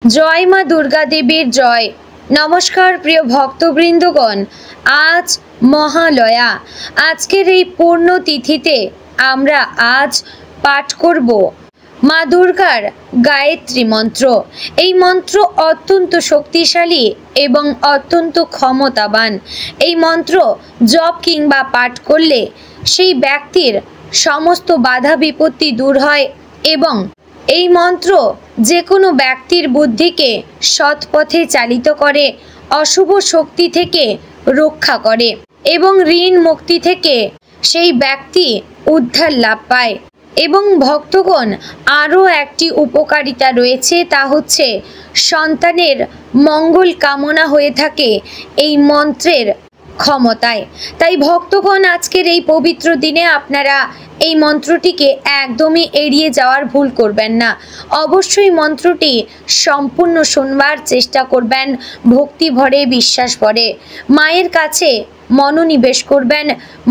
জয় মা দুর্গা দেবীর জয়। নমস্কার প্রিয় ভক্তবৃন্দগণ, আজ মহালয়া। আজকের এই পূর্ণ তিথিতে আমরা আজ পাঠ করব মা দুর্গার গায়ত্রী মন্ত্র। এই মন্ত্র অত্যন্ত শক্তিশালী এবং অত্যন্ত ক্ষমতাবান। এই মন্ত্র জপ কিংবা পাঠ করলে সেই ব্যক্তির সমস্ত বাধা বিপত্তি দূর হয় এবং এই মন্ত্র যে কোনো ব্যক্তির বুদ্ধিকে সৎ পথে চালিত করে, অশুভ শক্তি থেকে রক্ষা করে এবং ঋণ মুক্তি থেকে সেই ব্যক্তি উদ্ধার লাভ পায়। এবং ভক্তগণ, আরও একটি উপকারিতা রয়েছে, তা হচ্ছে সন্তানের মঙ্গল কামনা হয়ে থাকে এই মন্ত্রের ক্ষমতায়। তাই ভক্তগণ, আজকের এই পবিত্র দিনে আপনারা এই মন্ত্রটিকে একদমই এড়িয়ে যাওয়ার ভুল করবেন না। অবশ্যই মন্ত্রটি সম্পূর্ণ শুনবার চেষ্টা করবেন, ভক্তি ভরে, বিশ্বাস ভরে। মায়ের কাছে মনোনিবেশ করবেন,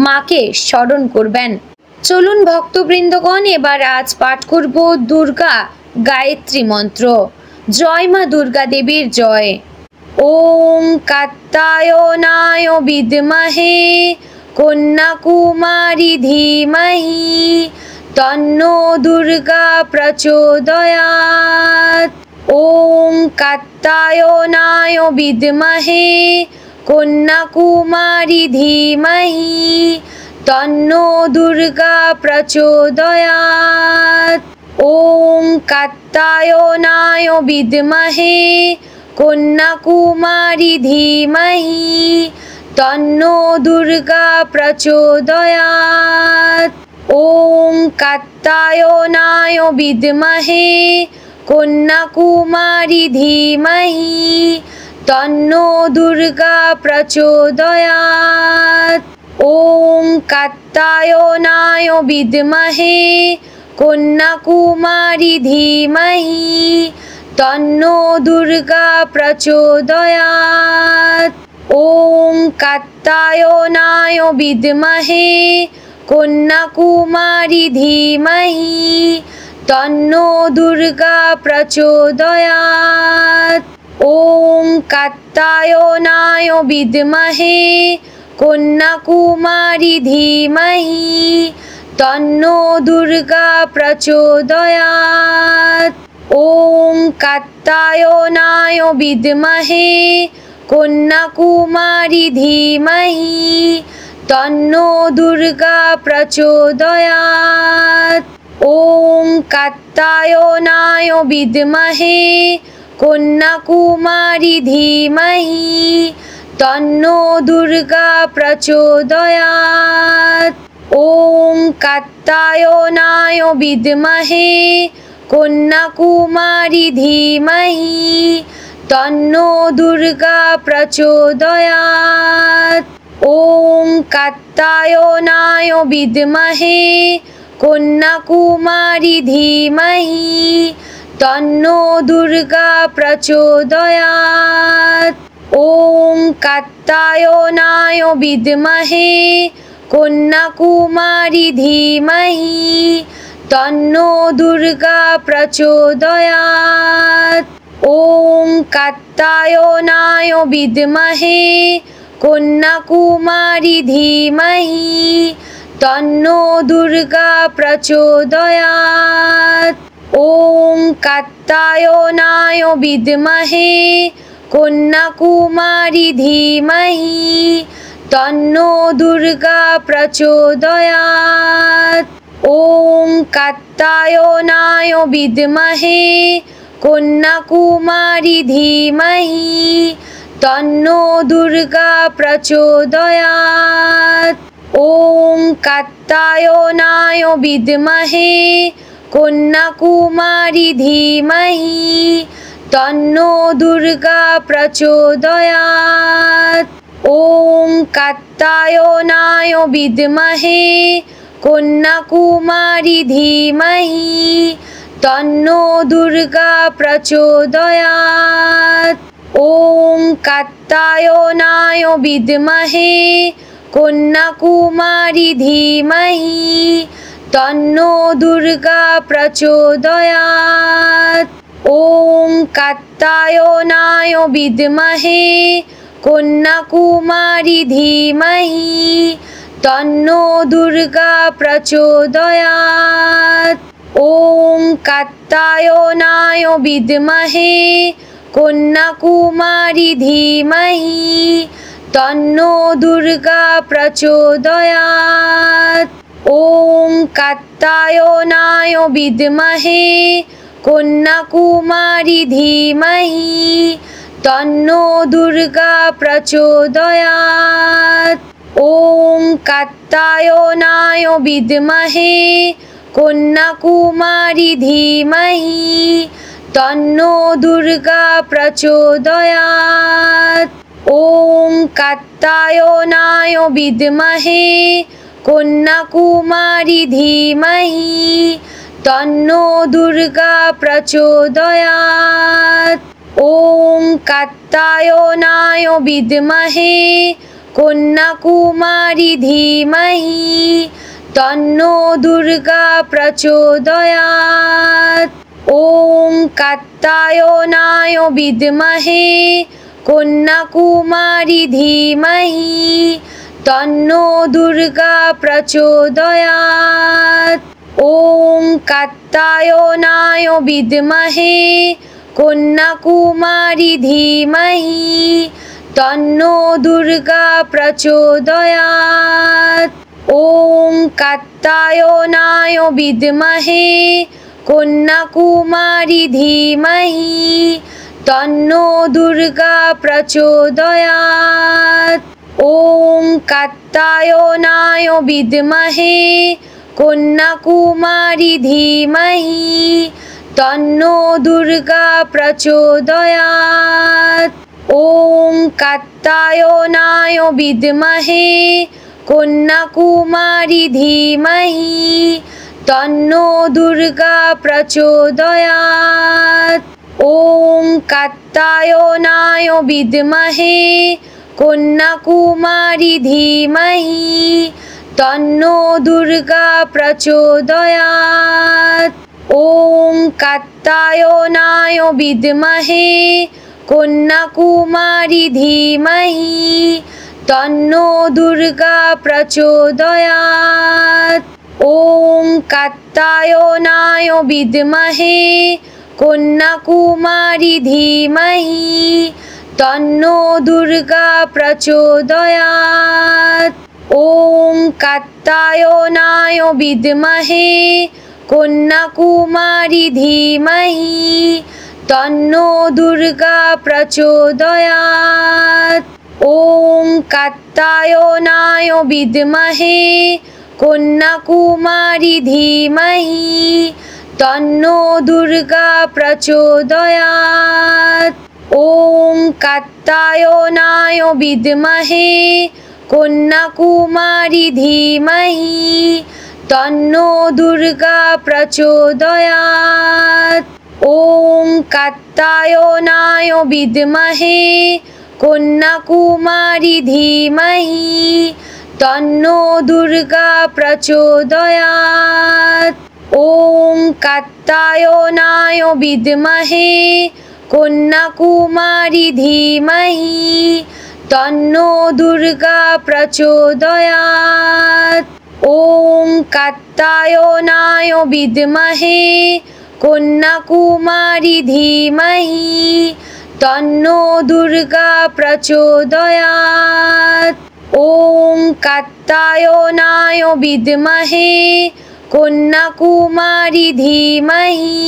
মাকে স্মরণ করবেন। চলুন ভক্তবৃন্দগণ, এবার আজ পাঠ করব দুর্গা গায়ত্রী মন্ত্র। জয় মা দুর্গা দেবীর জয়। ওম কাত্যায়নায় বিদ্মহে কন্যাকুমারী ধীমহি তন্নো দুর্গা প্রচোদয়াৎ। ওম কাত্যায়নায় বিদ্মহে কন্যাকুমারী ধীমহি তন্নো দুর্গা প্রচোদয়াৎ। ওম কাত্যায়নায় বিদ্মহে কন্যাকুমারী ধীমহি তন্নো দুর্গা প্রচোদয়াৎ। ওম কাত্যায়নায় বিদ্মহে কন্যাকুমারী ধীমহি তন্নো দুর্গা প্রচোদয়াৎ। ওম কাত্যায়নায় বিদ্মহে কন্যাকুমারী ধীমহি তন্নো দুর্গা প্রচোদয়াৎ। ওম কাত্যায়নায় বিদ্মহে কন্যাকুমারী ধীমহি তন্নো দুর্গা প্রচোদয়াৎ। ওম কাত্যায়নায় বিদ্মহে কন্যাকুমারী ধীমহি তন্নো দুর্গা প্রচোদয়াৎ। ওম কাত্যায়নায় বিদ্মহে কন্যাকুমারী ধীমহি তন্নো দুর্গা প্রচোদয়াৎ। ওম কাত্যায়নায় বিদ্মহে কন্যাকুমারী ধীমহি তন্নো দুর্গা প্রচোদয়াৎ। ওম কাত্যায়নায় বিদ্মহে কন্যাকুমারী ধীমহি তন্নো দুর্গা প্রচোদয়াৎ। ওম কাত্যায়নায় বিদ্মহে কন্যাকুমারী ধীমহি তন্নো দুর্গা প্রচোদয়াৎ। ওম কাত্যায়নায় বিদ্মহে কন্যাকুমারী ধীমহি তন্নো দুর্গা প্রচোদয়াৎ। ওম কাত্যায়নায় বিদ্মহে কন্যাকুমারী ধীমহি তন্নো দুর্গা প্রচোদয়াৎ। ওম কাত্যায়নায় বিদ্মহে কন্যাকুমারী ধীমহি তন্নো দুর্গা প্রচোদয়াৎ। ওম কাত্যায়নায় বিদ্মহে কন্যাকুমারী ধীমহি তন্নো দুর্গা প্রচোদয়াৎ। ওম কাত্যায়নায় বিদ্মহে কন্যাকুমারী ধীমহি তন্নো দুর্গা প্রচোদয়াৎ। ওম কাত্যায়নায় বিদ্মহে কন্যাকুমারী ধীমহি তন্নো দুর্গা প্রচোদয়াৎ। ওম কাত্যায়নায় বিদ্মহে কন্যাকুমারী ধীমহি তন্নো দুর্গা প্রচোদয়াৎ। ওম কাত্যায়নায় বিদ্মহে কন্যাকুমারী ধীমহি তন্নো দুর্গা প্রচোদয়াৎ। ওম কাত্যায়নায় বিদ্মহে কন্যাকুমারী ধীমহি তন্নো দুর্গা প্রচোদয়াৎ। ওম কাত্যায়নায় বিদ্মহে কন্যাকুমারী ধীমহি তন্নো দুর্গা প্রচোদয়াৎ। ওম কাত্যায়নায় বিদ্মহে কন্যাকুমারী ধীমহি তন্নো দুর্গা প্রচোদয়াৎ। ওম কাত্যায়নায় বিদ্মহে কন্যাকুমারী ধীমহি তন্নো দুর্গা প্রচোদয়াৎ। ওম কাত্যায়নায় বিদ্মহে কন্যাকুমারী ধীমহি তন্নো দুর্গা প্রচোদয়াৎ। ওম কাত্যায়নায় বিদ্মহে কন্যাকুমারী ধীমহি তন্নো দুর্গা প্রচোদয়াৎ। ওম কাত্যায়নায় বিদ্মহে কন্যাকুমারী ধীমহি তন্নো দুর্গা প্রচোদয়াৎ। ওম কাত্যায়নায় বিদ্মহে কন্যাকুমারী ধীমহি তন্নো দুর্গা প্রচোদয়াৎ। ওম কাত্যায়নায় বিদ্মহে কন্যাকুমারী ধীমহি তন্নো দুর্গা প্রচোদয়াৎ। ওম কাত্যায়নায় বিদ্মহে কন্যাকুমারী ধীমহি তন্নো দুর্গা প্রচোদয়াৎ। ওম কাত্যায়নায় বিদ্মহে কন্যাকুমারী ধীমহি তন্নো দুর্গা প্রচোদয়াৎ। ওম কাত্যায়নায় বিদ্মহে কন্যাকুমারী ধীমহি তন্নো দুর্গা প্রচোদয়াৎ। ওম কাত্যায়নায় বিদ্মহে কন্যাকুমারী ধীমহি তন্নো দুর্গা প্রচোদয়াৎ। ওম কাত্যায়নায় বিদ্মহে কন্যাকুমারী ধীমহি তন্নো দুর্গা প্রচোদয়াৎ। ওম কাত্যায়নায় বিদ্মহে কন্যাকুমারী ধীমহি তন্নো দুর্গা প্রচোদয়াৎ। ওম কাত্যায়নায় বিদ্মহে কন্যাকুমারী ধীমহি তন্নো দুর্গা প্রচোদয়াৎ। ওম কাত্যায়নায় বিদ্মহে কন্যাকুমারী ধীমহি তন্নো দুর্গা প্রচোদয়াৎ। ওম কাত্যায়নায় বিদ্মহে কন্যাকুমারী ধীমহি তন্নো দুর্গা প্রচোদয়াৎ। ওম কাত্যায়নায় বিদ্মহে কন্যাকুমারী ধীমহি তন্নো দুর্গা প্রচোদয়াৎ। ওম কাত্যায়নায় বিদ্মহে কন্যাকুমারী ধীমহি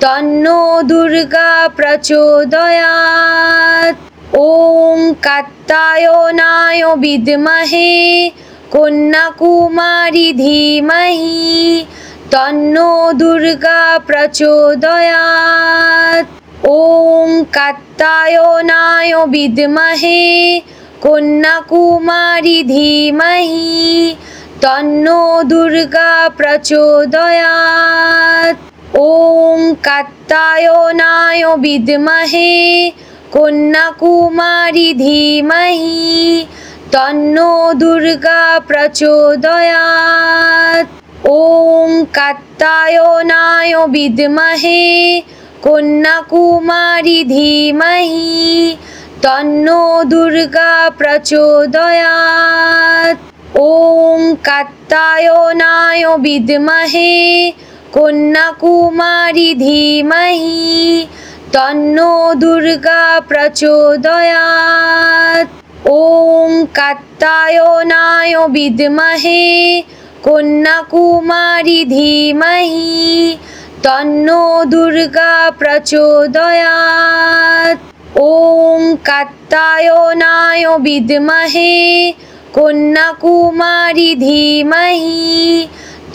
তন্নো দুর্গা প্রচোদয়াৎ। ওম কাত্যায়নায় বিদ্মহে কন্যাকুমারী ধীমহি তন্নো দুর্গা প্রচোদয়াৎ। ওম কাত্যায়নায় বিদ্মহে কন্যাকুমারী ধীমহি তন্নো দুর্গা প্রচোদয়াৎ। ওম কাত্যায়নায় বিদ্মহে কন্যাকুমারী ধীমহি তন্নো দুর্গা প্রচোদয়াৎ। ওম কাত্যায়নায় বিদ্মহে কন্যাকুমারী ধীমহি তন্নো দুর্গা প্রচোদয়াৎ। ওম কাত্যায়নায় বিদ্মহে কন্যাকুমারী ধীমহি তন্নো দুর্গা প্রচোদয়াৎ। ওম কাত্যায়নায় বিদ্মহে কন্যাকুমারী ধীমহি তন্নো দুর্গা প্রচোদয়াৎ। ওম কাত্যায়নায় বিদ্মহে কন্যাকুমারী ধীমহি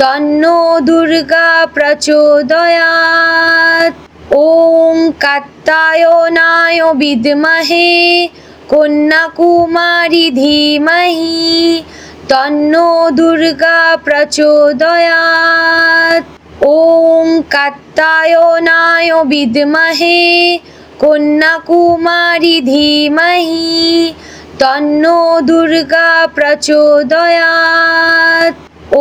তন্নো দুর্গা প্রচোদয়াৎ। ওম কাত্যায়নায় বিদ্মহে কন্যাকুমারী ধীমহি তন্নো দুর্গা প্রচোদয়াৎ। ওম কাত্যায়নায় বিদ্মহে কন্যাকুমারী ধীমহি তন্নো দুর্গা প্রচোদয়াৎ।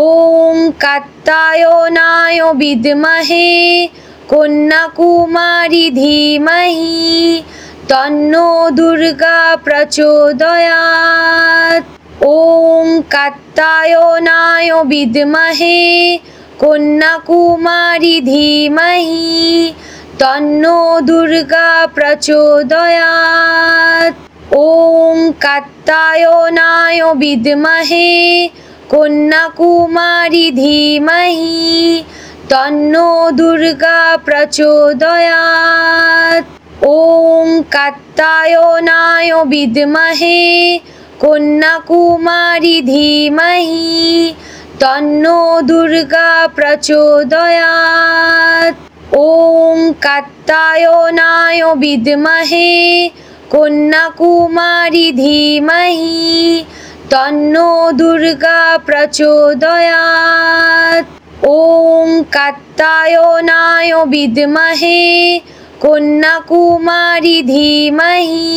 ওম কাত্যায়নায় বিদ্মহে কন্যাকুমারী ধীমহি তন্নো দুর্গা প্রচোদয়াৎ। ওম কাত্যায়নায় বিদ্মহে কন্যাকুমারী ধীমহি তন্নো দুর্গা প্রচোদয়াৎ। ওম কাত্যায়নায় বিদ্মহে কন্যাকুমারী ধীমহি তন্নো দুর্গা প্রচোদয়াৎ। ওম কাত্যায়নায় বিদ্মহে কন্যাকুমারী ধীমহি তন্নো দুর্গা প্রচোদয়াৎ। ওম কাত্যায়নায় বিদ্মহে কন্যাকুমারী ধীমহি তন্নো দুর্গা প্রচোদয়াৎ। ওম কাত্যায়নায় বিদ্মহে কন্যাকুমারী ধীমহি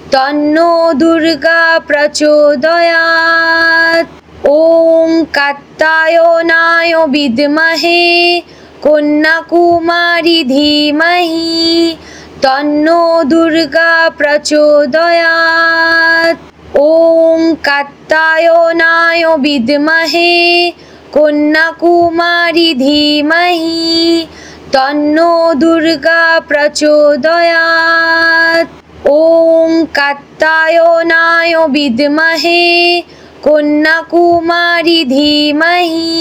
তন্নো দুর্গা প্রচোদয়াৎ। ওম কাত্যায়নায় বিদ্মহে কন্যাকুমারী ধীমহি তন্নো দুর্গা প্রচোদয়াৎ। ওম কাত্যায়নায় বিদ্মহে কন্যাকুমারী ধীমহি তন্নো দুর্গা প্রচোদয়াৎ। ওম কাত্যায়নায় বিদ্মহে কন্যাকুমারী ধীমহি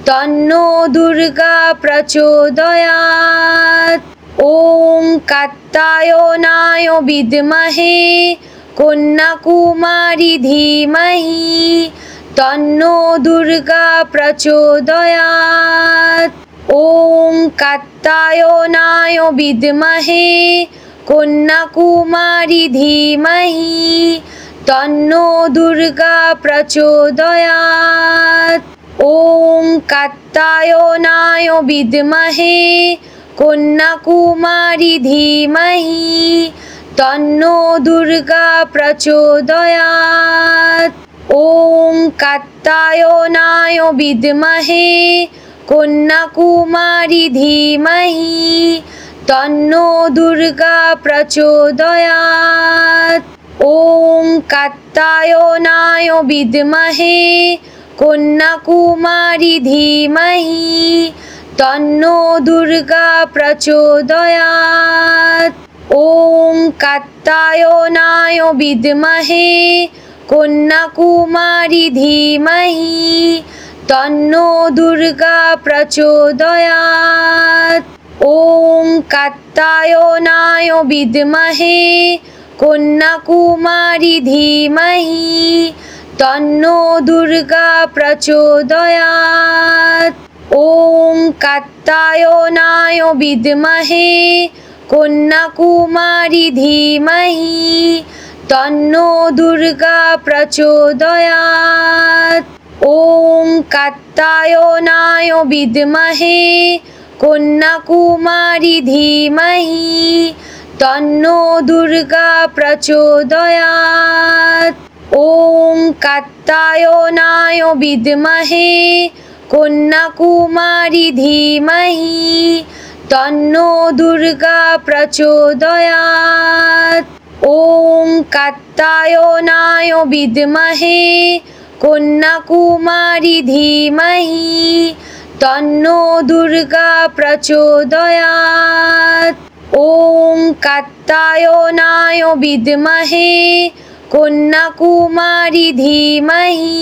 তন্নো দুর্গা প্রচোদয়াৎ। ওম কাত্যায়নায় বিদ্মহে কন্যাকুমারী ধীমহি তন্নো দুর্গা প্রচোদয়াৎ। ওম কাত্যায়নায় বিদ্মহে কন্যাকুমারী ধীমহি তন্নো দুর্গা প্রচোদয়াৎ। ওম কাত্যায়নায় বিদ্মহে কন্যাকুমারী ধীমহি তন্নো দুর্গা প্রচোদয়াৎ। ওম কাত্যায়নায় বিদ্মহে কন্যাকুমারী ধীমহি তন্নো দুর্গা প্রচোদয়াৎ। ওম কাত্যায়নায় বিদ্মহে কন্যাকুমারী ধীমহি তন্নো দুর্গা প্রচোদয়াৎ। ওম কাত্যায়নায় বিদ্মহে কন্যাকুমারী ধীমহি তন্নো দুর্গা প্রচোদয়াৎ। ওম কাত্যায়নায় বিদ্মহে কন্যাকুমারী ধীমহি তন্নো দুর্গা প্রচোদয়াৎ। ওম কাত্যায়নায় বিদ্মহে কন্যাকুমারী ধীমহি তন্নো দুর্গা প্রচোদয়াৎ। ওম কাত্যায়নায় বিদ্মহে কন্যাকুমারী ধীমহি তন্নো দুর্গা প্রচোদয়াৎ। ওম কাত্যায়নায় বিদ্মহে কন্যাকুমারী ধীমহি तन्नो दुर्गा प्रचोदयात्। ॐ कात्यायनाय विद्महे कन्याकुमारी धीमहि तन्नो दुर्गा प्रचोदयात्। ॐ कात्यायनाय विद्महे कन्याकुमारी धीमहि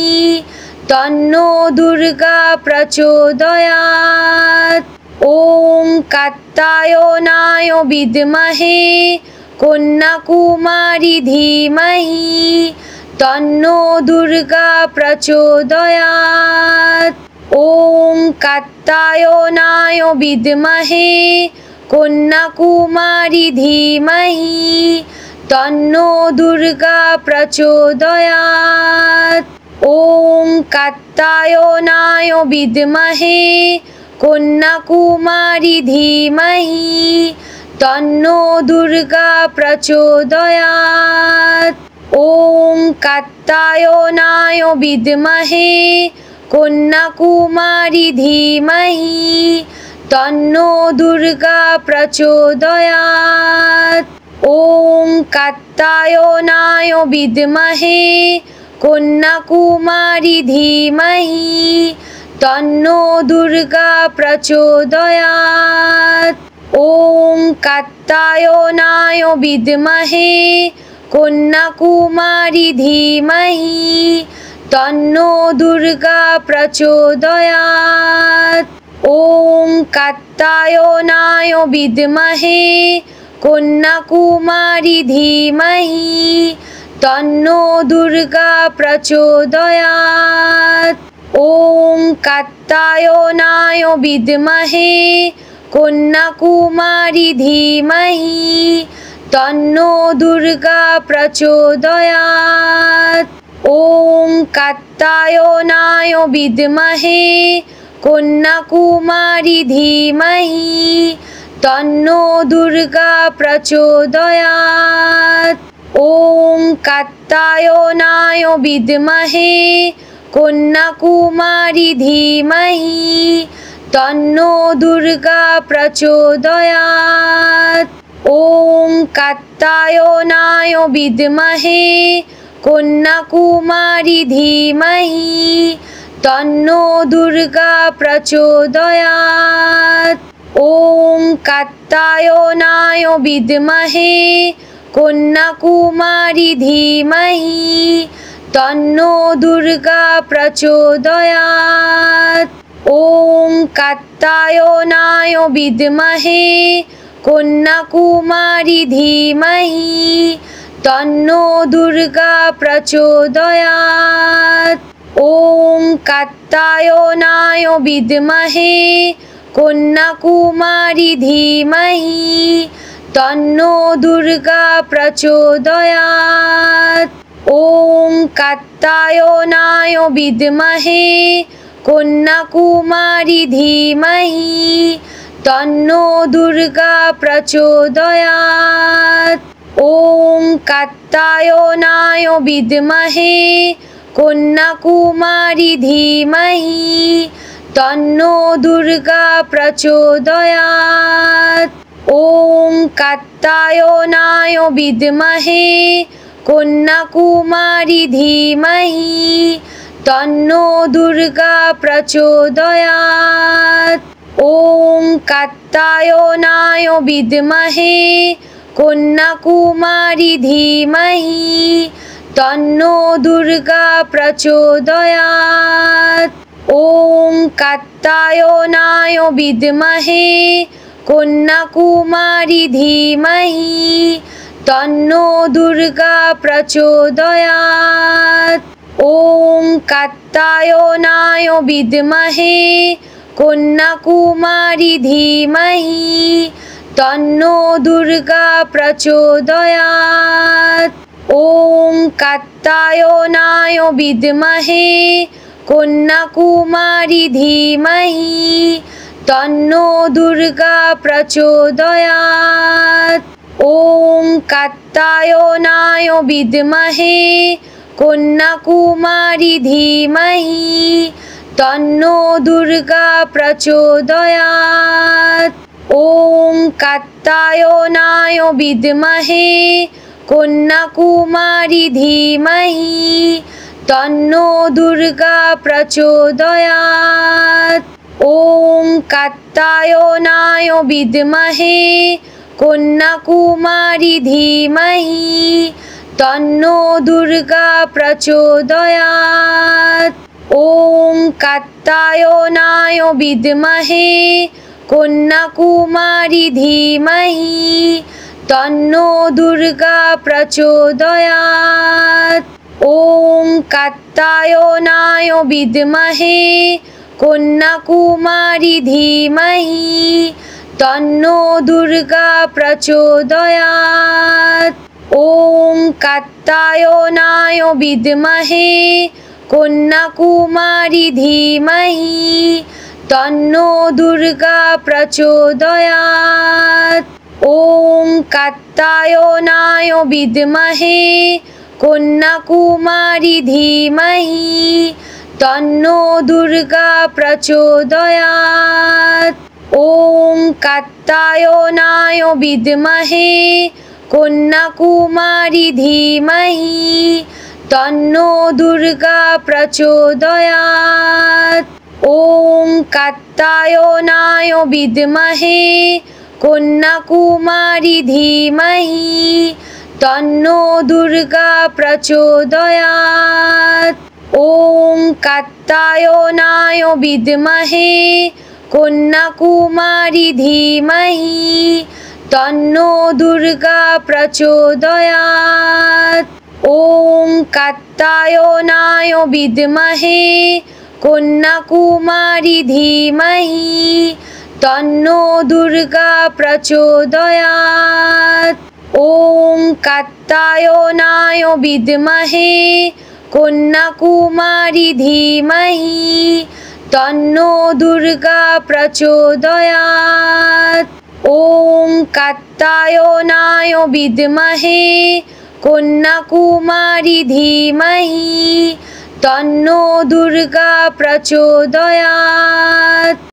तन्नो दुर्गा प्रचोदयात्। ॐ कात्यायनाय विद्महे कन्याकुमारी धीमहि तन्नो दुर्गा प्रचोदयात्। ॐ कात्यायनाय विद्महे कन्याकुमारी धीमहि तन्नो दुर्गा प्रचोदयात्। ॐ कात्यायनाय विद्महे कन्याकुमारी धीमहि तन्नो दुर्गा प्रचोदयात्। ॐ कात्यायनाय विद्महे कन्याकुमारी धीमहि तन्नो दुर्गा प्रचोदयात्। ॐ कात्यायनाय विद्महे कन्याकुमारी धीमहि तन्नो दुर्गा प्रचोदयात्। ॐ कात्यायनाय विद्महे कन्याकुमारी धीमहि तन्नो दुर्गा प्रचोदयात्। ॐ कात्यायनाय विद्महे कन्याकुमारी धीमहि तन्नो दुर्गा प्रचोदयात्। ॐ कात्यायनाय विद्महे कन्याकुमारी धीमहि तन्नो दुर्गा प्रचोदयात्। ॐ कात्यायनाय विद्महे कन्याकुमारी धीमहि तन्नो दुर्गा प्रचोदयात्। ॐ कात्यायनाय विद्महे कन्याकुमारी धीमहि तन्नो दुर्गा प्रचोदयात्। ॐ कात्यायनाय विद्महे कन्याकुमारी धीमहि तन्नो दुर्गा प्रचोदयात्। ॐ कात्यायनाय विद्महे कन्याकुमारी धीमहि तन्नो दुर्गा प्रचोदयात्। ॐ कात्यायनाय विद्महे कन्याकुमारी धीमहि तन्नो दुर्गा प्रचोदयात्। ॐ कात्यायनाय विद्महे कन्याकुमारी धीमहि तन्नो दुर्गा प्रचोदयात्। ॐ कात्यायनाय विद्महे कन्याकुमारी धीमहि तन्नो दुर्गा प्रचोदयात्। ॐ कात्यायनाय विद्महे कन्याकुमारी धीमहि तन्नो दुर्गा प्रचोदयात्। ॐ कात्यायनाय विद्महे कन्याकुमारी धीमहि तन्नो दुर्गा प्रचोदयात्। ॐ कात्यायनाय विद्महे कन्याकुमारी धीमहि तन्नो दुर्गा प्रचोदयात्। ॐ कात्यायनाय विद्महे कन्याकुमारी धीमहि तन्नो दुर्गा प्रचोदयात्। ॐ कात्यायनाय विद्महे कन्याकुमारी धीमहि तन्नो दुर्गा प्रचोदयात्। ॐ कात्यायनाय विद्महे कन्याकुमारी धीमहि तन्नो दुर्गा प्रचोदयात्। ॐ कात्यायनाय विद्महे कन्याकुमारी धीमहि तन्नो दुर्गा प्रचोदयात्। ওম কাত্যায়নায় বিদ্মহে কন্যাকুমারী ধীমহি তন্নো দুর্গা প্রচোদয়াৎ। ওম কাত্যায়নায় বিদ্মহে কন্যাকুমারী ধীমহি তন্নো দুর্গা প্রচোদয়াৎ। ওম কাত্যায়নায় বিদ্মহে কন্যাকুমারী ধীমহি তন্নো দুর্গা প্রচোদয়াৎ। ওম কাত্যায়নায় বিদ্মহে কন্যাকুমারী ধীমহি তন্নো দুর্গা প্রচোদয়াৎ। ওম কাত্যায়নায় বিদ্মহে কন্যাকুমারী ধীমহি তন্নো দুর্গা প্রচোদয়াৎ। ওম কাত্যায়নায় বিদ্মহে কন্যাকুমারী ধীমহি তন্নো দুর্গা প্রচোদয়াৎ। ওম কাত্যায়নায় বিদ্মহে কন্যাকুমারী ধীমহি তন্নো দুর্গা প্রচোদয়াৎ। ওম কাত্যায়নায় বিদ্মহে কন্যাকুমারী ধীমহি তন্নো দুর্গা প্রচোদয়াৎ। ওম কাত্যায়নায় বিদ্মহে কন্যাকুমারী ধীমহি তন্নো দুর্গা প্রচোদয়াৎ। ওম কাত্যায়নায় বিদ্মহে কন্যাকুমারী ধীমহি তন্নো দুর্গা প্রচোদয়াৎ। ওম কাত্যায়নায় বিদ্মহে কন্যাকুমারী ধীমহি তন্নো দুর্গা প্রচোদয়াৎ। ওম কাত্যায়নায় বিদ্মহে কন্যাকুমারী ধীমহি তন্নো দুর্গা প্রচোদয়াৎ।